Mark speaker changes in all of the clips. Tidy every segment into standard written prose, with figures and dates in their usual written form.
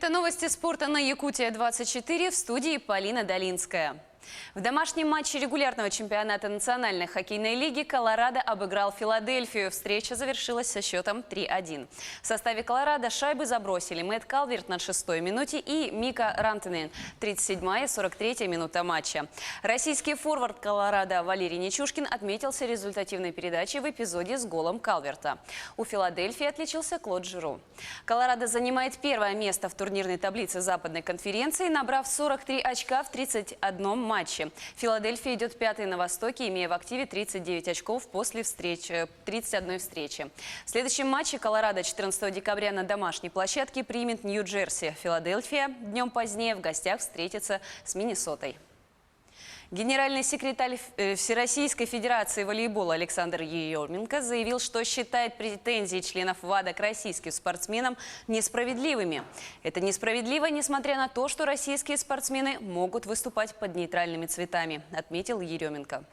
Speaker 1: Это новости спорта на Якутия-24, в студии Полина Долинская. В домашнем матче регулярного чемпионата национальной хоккейной лиги Колорадо обыграл Филадельфию. Встреча завершилась со счетом 3-1. В составе Колорадо шайбы забросили Мэтт Калверт на 6-й минуте и Мика Рантенен, 37-я и 43-я минута матча. Российский форвард Колорадо Валерий Нечушкин отметился результативной передачей в эпизоде с голом Калверта. У Филадельфии отличился Клод Жиру. Колорадо занимает первое место в турнирной таблице Западной конференции, набрав 43 очка в 31 матче. Филадельфия идет пятой на Востоке, имея в активе 39 очков после 31 встречи. В следующем матче Колорадо 14 декабря на домашней площадке примет Нью-Джерси. Филадельфия днем позднее в гостях встретится с Миннесотой. Генеральный секретарь Всероссийской Федерации волейбола Александр Еременко заявил, что считает претензии членов ВАДА к российским спортсменам несправедливыми. Это несправедливо, несмотря на то, что российские спортсмены могут выступать под нейтральными цветами, отметил Еременко.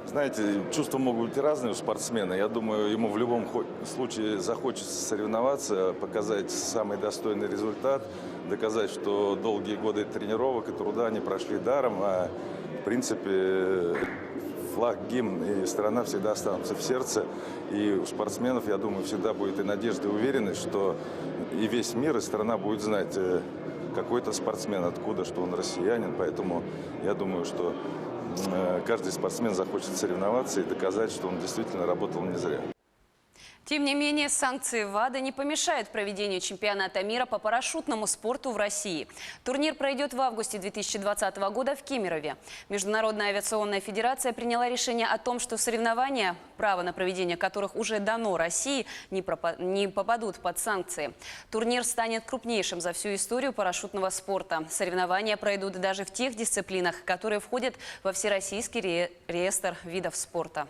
Speaker 2: Знаете, чувства могут быть разные у спортсмена. Я думаю, ему в любом случае захочется соревноваться, показать самый достойный результат, доказать, что долгие годы тренировок и труда не прошли даром, а в принципе флаг, гимн и страна всегда останутся в сердце. И у спортсменов, я думаю, всегда будет и надежда, и уверенность, что и весь мир, и страна будет знать, какой-то спортсмен, откуда, что он россиянин. Поэтому я думаю, что каждый спортсмен захочет соревноваться и доказать, что он действительно работал не зря.
Speaker 1: Тем не менее, санкции ВАДА не помешают проведению чемпионата мира по парашютному спорту в России. Турнир пройдет в августе 2020 года в Кемерове. Международная авиационная федерация приняла решение о том, что соревнования, право на проведение которых уже дано России, не попадут под санкции. Турнир станет крупнейшим за всю историю парашютного спорта. Соревнования пройдут даже в тех дисциплинах, которые входят во всероссийский реестр видов спорта.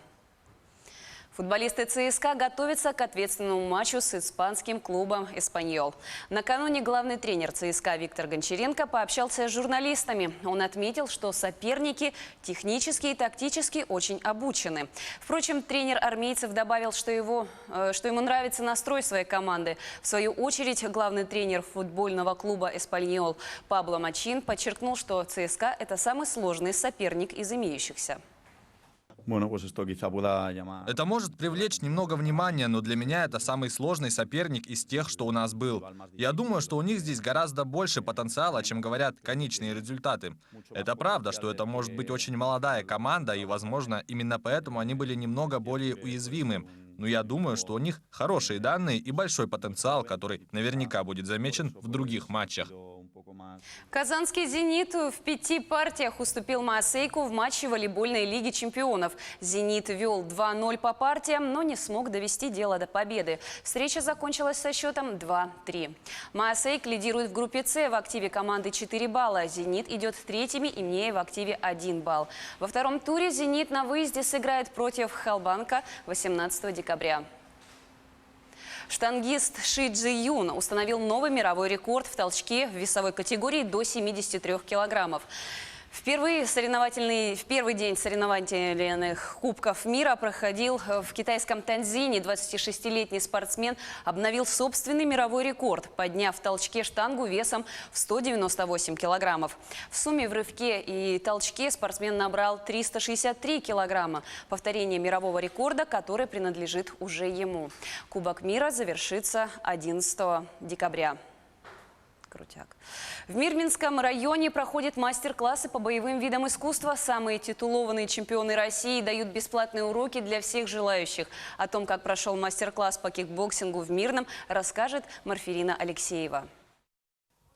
Speaker 1: Футболисты ЦСКА готовятся к ответственному матчу с испанским клубом «Эспаньол». Накануне главный тренер ЦСКА Виктор Гончаренко пообщался с журналистами. Он отметил, что соперники технически и тактически очень обучены. Впрочем, тренер армейцев добавил, что ему нравится настрой своей команды. В свою очередь, главный тренер футбольного клуба «Эспаньол» Пабло Мачин подчеркнул, что ЦСКА – это самый сложный соперник из имеющихся.
Speaker 3: Это может привлечь немного внимания, но для меня это самый сложный соперник из тех, что у нас был. Я думаю, что у них здесь гораздо больше потенциала, чем говорят конечные результаты. Это правда, что это может быть очень молодая команда, и, возможно, именно поэтому они были немного более уязвимы. Но я думаю, что у них хорошие данные и большой потенциал, который наверняка будет замечен в других матчах.
Speaker 1: Казанский «Зенит» в 5 партиях уступил Маасейку в матче волейбольной лиги чемпионов. «Зенит» вел 2-0 по партиям, но не смог довести дело до победы. Встреча закончилась со счетом 2-3. Маасейк лидирует в группе «С» в активе команды 4 балла. «Зенит» идет третьими, имея в активе 1 балл. Во втором туре «Зенит» на выезде сыграет против Халбанка 18 декабря. Штангист Ши Джи Юн установил новый мировой рекорд в толчке в весовой категории до 73 килограммов. В первый день соревновательных Кубков мира проходил в китайском Танзине. 26-летний спортсмен обновил собственный мировой рекорд, подняв в толчке штангу весом в 198 килограммов. В сумме в рывке и толчке спортсмен набрал 363 килограмма. Повторение мирового рекорда, который принадлежит уже ему. Кубок мира завершится 11 декабря. Крутяк. В Мирминском районе проходят мастер-классы по боевым видам искусства. Самые титулованные чемпионы России дают бесплатные уроки для всех желающих. О том, как прошел мастер-класс по кикбоксингу в Мирном, расскажет Марфирина Алексеева.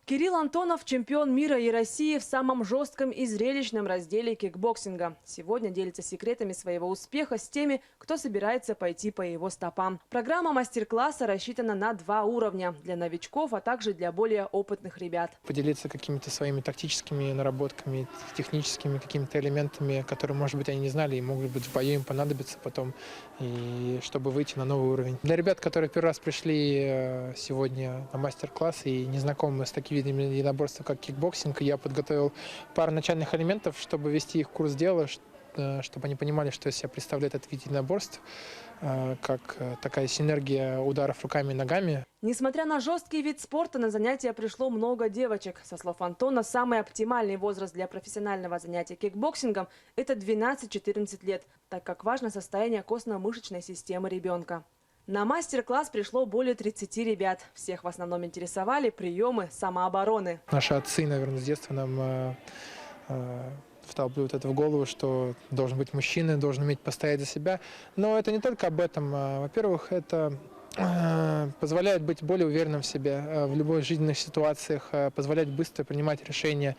Speaker 4: Кирилл Антонов – чемпион мира и России в самом жестком и зрелищном разделе кикбоксинга. Сегодня делится секретами своего успеха с теми, кто собирается пойти по его стопам. Программа мастер-класса рассчитана на 2 уровня – для новичков, а также для более опытных ребят.
Speaker 5: Поделиться какими-то своими тактическими наработками, техническими какими-то элементами, которые, может быть, они не знали и могут быть в бою им понадобиться потом, и чтобы выйти на новый уровень. Для ребят, которые первый раз пришли сегодня на мастер-класс и не знакомы с такими видами единоборства, как кикбоксинг, я подготовил пару начальных элементов, чтобы ввести их в курс дела, чтобы они понимали, что из себя представляет этот вид единоборств, как такая синергия ударов руками и ногами.
Speaker 4: Несмотря на жесткий вид спорта, на занятия пришло много девочек. Со слов Антона, самый оптимальный возраст для профессионального занятия кикбоксингом – это 12-14 лет, так как важно состояние костно-мышечной системы ребенка. На мастер-класс пришло более 30 ребят. Всех в основном интересовали приемы самообороны.
Speaker 5: Наши отцы, наверное, с детства нам вталкивают это в голову, что должен быть мужчина, должен уметь постоять за себя. Но это не только об этом. Во-первых, это позволяет быть более уверенным в себе в любых жизненных ситуациях, позволяет быстро принимать решения.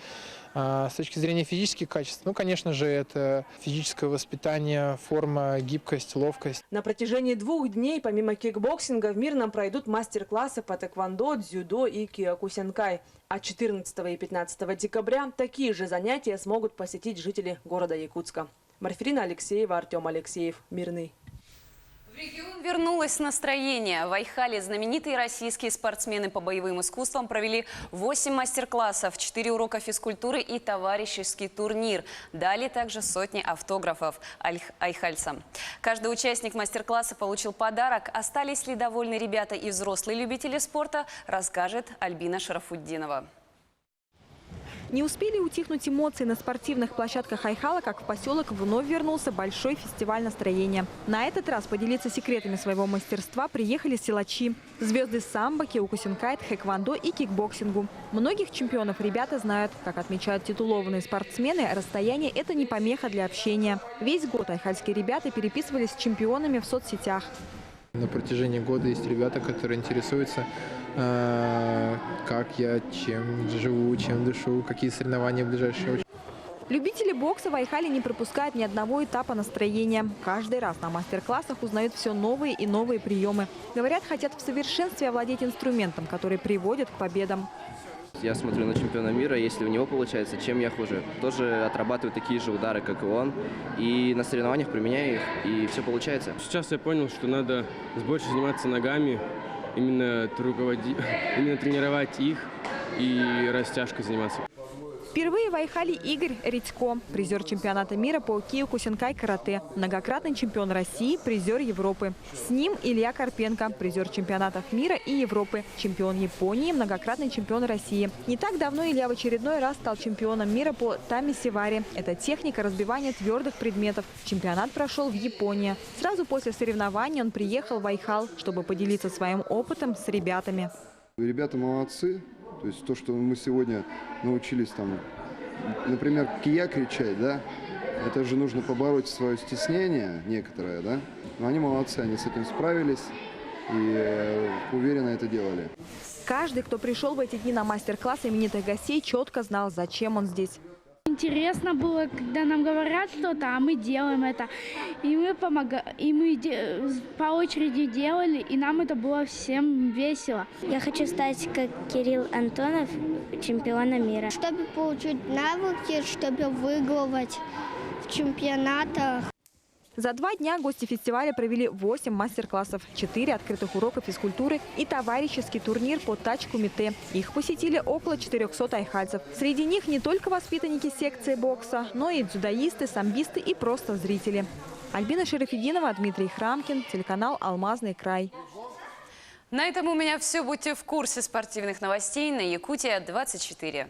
Speaker 5: С точки зрения физических качеств, ну, конечно же, это физическое воспитание, форма, гибкость, ловкость.
Speaker 4: На протяжении 2 дней, помимо кикбоксинга, в Мирном пройдут мастер-классы по тэквондо, дзюдо и киокусинкай. А 14 и 15 декабря такие же занятия смогут посетить жители города Якутска. Марферина Алексеева, Артем Алексеев, Мирный.
Speaker 1: В регион вернулось настроение. В Айхале знаменитые российские спортсмены по боевым искусствам провели 8 мастер-классов, 4 урока физкультуры и товарищеский турнир. Дали также сотни автографов айхальцам. Каждый участник мастер-класса получил подарок. Остались ли довольны ребята и взрослые любители спорта, расскажет Альбина Шарафутдинова.
Speaker 6: Не успели утихнуть эмоции на спортивных площадках Айхала, как в поселок вновь вернулся большой фестиваль настроения. На этот раз поделиться секретами своего мастерства приехали силачи. Звезды самбо, киокусинкай, тхэквондо и кикбоксингу. Многих чемпионов ребята знают. Как отмечают титулованные спортсмены, расстояние – это не помеха для общения. Весь год айхальские ребята переписывались с чемпионами в соцсетях.
Speaker 5: На протяжении года есть ребята, которые интересуются, как я, чем живу, чем дышу, какие соревнования ближайшие.
Speaker 6: Любители бокса в Айхале не пропускают ни одного этапа настроения. Каждый раз на мастер-классах узнают все новые и новые приемы. Говорят, хотят в совершенстве овладеть инструментом, который приводит к победам.
Speaker 7: Я смотрю на чемпиона мира, если у него получается, чем я хуже. Тоже отрабатываю такие же удары, как и он. И на соревнованиях применяю их, и все получается.
Speaker 8: Сейчас я понял, что надо больше заниматься ногами, именно тренировать их и растяжкой заниматься.
Speaker 6: Впервые в Айхале Игорь Редько, призер чемпионата мира по киокусинкай карате, многократный чемпион России, призер Европы. С ним Илья Карпенко, призер чемпионатов мира и Европы, чемпион Японии, многократный чемпион России. Не так давно Илья в очередной раз стал чемпионом мира по тамисевари. Это техника разбивания твердых предметов. Чемпионат прошел в Японии. Сразу после соревнований он приехал в Айхал, чтобы поделиться своим опытом с ребятами.
Speaker 9: Ребята молодцы. То есть то, что мы сегодня научились, там, например, кия кричать, да, это же нужно побороть свое стеснение некоторое, да. Но они молодцы, они с этим справились и уверенно это делали.
Speaker 6: Каждый, кто пришел в эти дни на мастер-класс именитых гостей, четко знал, зачем он здесь.
Speaker 10: Интересно было, когда нам говорят что-то, а мы делаем это. И мы по очереди делали, и нам это было всем весело.
Speaker 11: Я хочу стать, как Кирилл Антонов, чемпионом мира. Чтобы получить навыки, чтобы выигрывать в чемпионатах.
Speaker 6: За 2 дня гости фестиваля провели 8 мастер-классов, 4 открытых урока физкультуры и товарищеский турнир по тач-кумите. Их посетили около 400 айхальцев. Среди них не только воспитанники секции бокса, но и дзюдоисты, самбисты и просто зрители. Альбина Шарафутдинова, Дмитрий Храмкин, телеканал «Алмазный край».
Speaker 1: На этом у меня все. Будьте в курсе спортивных новостей на Якутия 24.